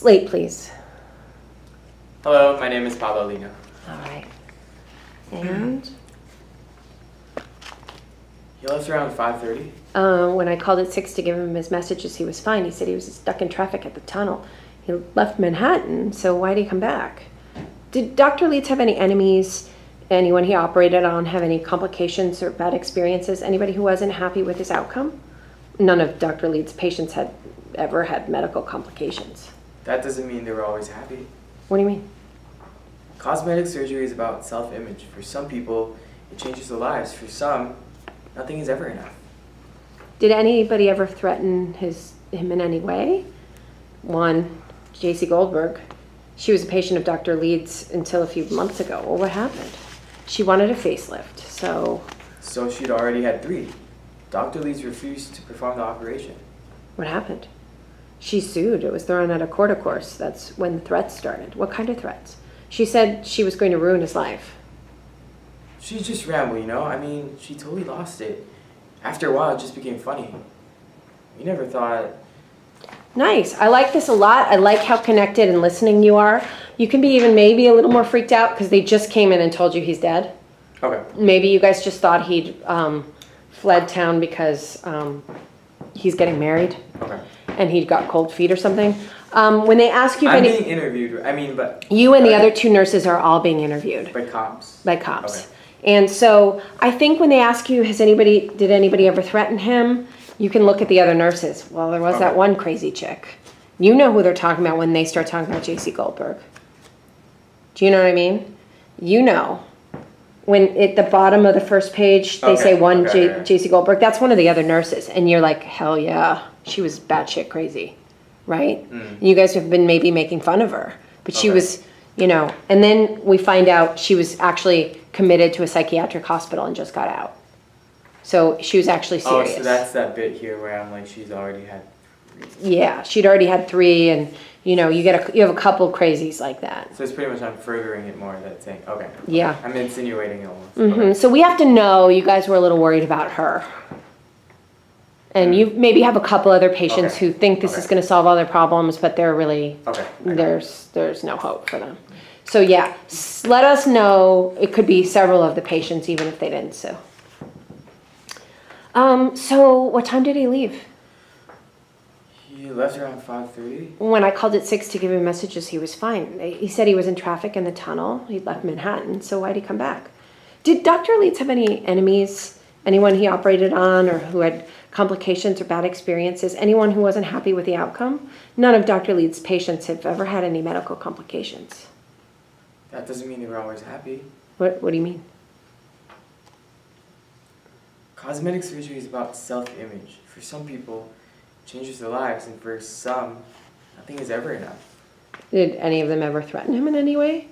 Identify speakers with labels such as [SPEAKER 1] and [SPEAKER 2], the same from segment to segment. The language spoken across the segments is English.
[SPEAKER 1] Slate, please.
[SPEAKER 2] Hello, my name is Pablo Lino.
[SPEAKER 1] All right. And
[SPEAKER 2] He left around 5:30.
[SPEAKER 1] when I called at 6 to give him his messages, he was fine. He said he was stuck in traffic at the tunnel. He left Manhattan, so why did he come back? Did Dr. Leeds have any enemies? Anyone he operated on have any complications or bad experiences? Anybody who wasn't happy with his outcome? None of Dr. Leeds' patients had ever had medical complications.
[SPEAKER 2] That doesn't mean they were always happy.
[SPEAKER 1] What do you mean?
[SPEAKER 2] Cosmetic surgery is about self-image. For some people, it changes their lives. For some, nothing is ever enough.
[SPEAKER 1] Did anybody ever threaten him in any way? One, J.C. Goldberg. She was a patient of Dr. Leeds until a few months ago. Well, what happened? She wanted a facelift, so
[SPEAKER 2] So she'd already had 3. Dr. Leeds refused to perform the operation.
[SPEAKER 1] what happened? She sued. It was thrown out of court, of course. That's when the threats started. What kind of threats? She said she was going to ruin his life.
[SPEAKER 2] She just rambled, I mean, she totally lost it. After a while, it just became funny. We never thought...
[SPEAKER 1] Nice. I like this a lot. I like how connected and listening you are. You can be even maybe a little more freaked out because they just came in and told you he's dead.
[SPEAKER 2] Okay.
[SPEAKER 1] Maybe you guys just thought he'd fled town because he's getting married
[SPEAKER 2] Okay.
[SPEAKER 1] and he got cold feet or something. When they ask you if
[SPEAKER 2] I'm
[SPEAKER 1] any...
[SPEAKER 2] being interviewed. But...
[SPEAKER 1] You and the other 2 nurses are all being interviewed
[SPEAKER 2] By cops.
[SPEAKER 1] by cops.
[SPEAKER 2] Okay.
[SPEAKER 1] And so I think when they ask you, did anybody ever threaten him? You can look at the other nurses. Well, there was that one crazy chick. You know who they're talking about when they start talking about J.C. Goldberg. Do you know what I mean? You know. When at the bottom of the first page, they say J.C. Goldberg, that's one of the other nurses. And you're like, hell yeah, she was batshit crazy, right? And you guys have been maybe making fun of her. But she was, and then we find out she was actually committed to a psychiatric hospital and just got out. So she was actually serious.
[SPEAKER 2] Oh, so that's that bit here where I'm like, she's already had 3.
[SPEAKER 1] Yeah, she'd already had 3, and you have a couple crazies like that.
[SPEAKER 2] So it's pretty much I'm furthering it more. That saying, okay.
[SPEAKER 1] Yeah.
[SPEAKER 2] I'm insinuating it almost.
[SPEAKER 1] Mm-hmm.
[SPEAKER 2] Okay.
[SPEAKER 1] So we have to know you guys were a little worried about her. And you maybe have a couple other patients who think this is going to solve all their problems, but they're really, there's no hope for them. So yeah, let us know. It could be several of the patients, even if they didn't sue. So what time did he leave?
[SPEAKER 2] He left around 5:30.
[SPEAKER 1] When I called at 6 to give him messages, he was fine. He said he was in traffic in the tunnel. He'd left Manhattan, so why'd he come back? Did Dr. Leeds have any enemies? Anyone he operated on or who had complications or bad experiences? Anyone who wasn't happy with the outcome? None of Dr. Leeds' patients have ever had any medical complications.
[SPEAKER 2] That doesn't mean they were always happy.
[SPEAKER 1] What do you mean?
[SPEAKER 2] Cosmetic surgery is about self-image. For some people, it changes their lives, and for some, nothing is ever enough.
[SPEAKER 1] Did any of them ever threaten him in any way?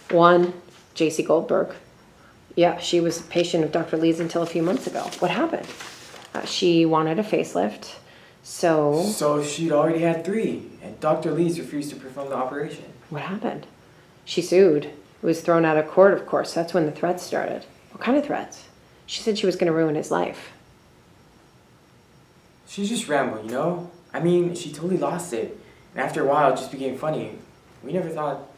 [SPEAKER 1] One, J.C. Goldberg. Yeah, she was a patient of Dr. Leeds until a few months ago. What happened? She wanted a facelift, so...
[SPEAKER 2] So she'd already had 3, and Dr. Leeds refused to perform the operation.
[SPEAKER 1] What happened? She sued. It was thrown out of court, of course. That's when the threats started. What kind of threats? She said she was going to ruin his life.
[SPEAKER 2] She just rambled, I mean, she totally lost it. And after a while, it just became funny. We never thought